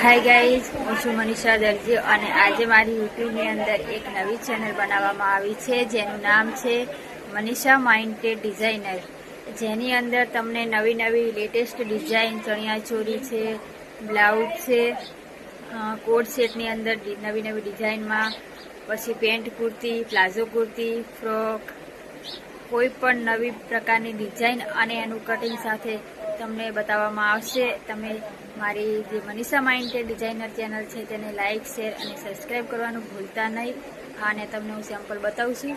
Hi guys, હું છું મનીષા દરજી અને આજે મારી યુટ્યુબની અંદર એક નવી ચેનલ બનાવવામાં આવી છે જેનું નામ છે મનીષા માઇન્ડેડ ડિઝાઇનર, જેની અંદર તમને નવી નવી લેટેસ્ટ ડિઝાઇન, ચણિયાચોળી છે, બ્લાઉઝ છે, કોટ સેટની અંદર નવી નવી ડિઝાઇનમાં, પછી pant kurti, palazzo kurti, frock, કોઈ પણ નવી પ્રકારની ડિઝાઇન અને એનું કટિંગ સાથે તમને બતાવવામાં આવશે. તમે મારી જે મનીષા માઇન્ડેડ ડિઝાઇનર ચેનલ છે તેને લાઇક, શેર અને સબસ્ક્રાઈબ કરવાનું ભૂલતા નહીં. અને તમને હું સેમ્પલ બતાવું છું.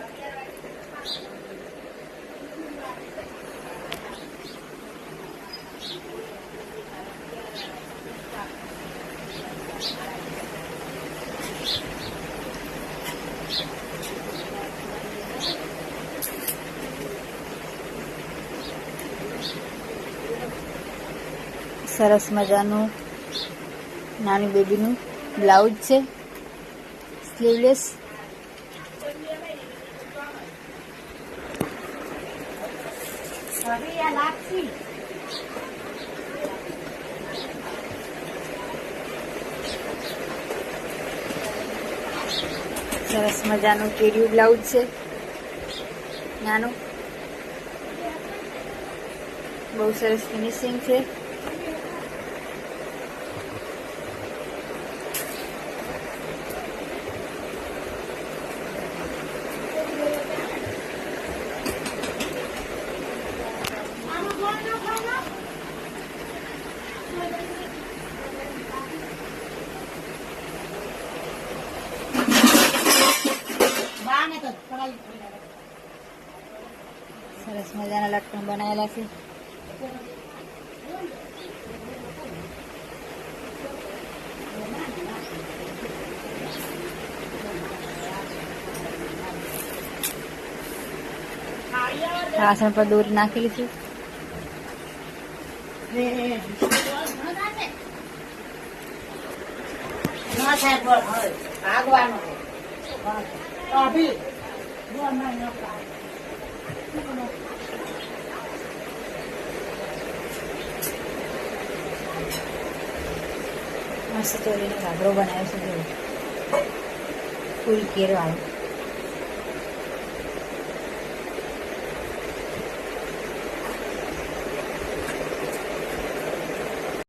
સરસ મજાનું નાની બેબીનું બ્લાઉઝ છે, સ્લીવલેસ. સરસ મજાનું કેડિયું બ્લાઉઝ છે, નાનું, બહુ સરસ ફિનિશિંગ છે. સરસ મજાના લટકણ બનાવેલા છે. આસન પર દોરી નાખેલી છે. મસ્ત ચોરીનો ઘાઘરો બનાવ્યો છે, ફૂલ કેર વાળો.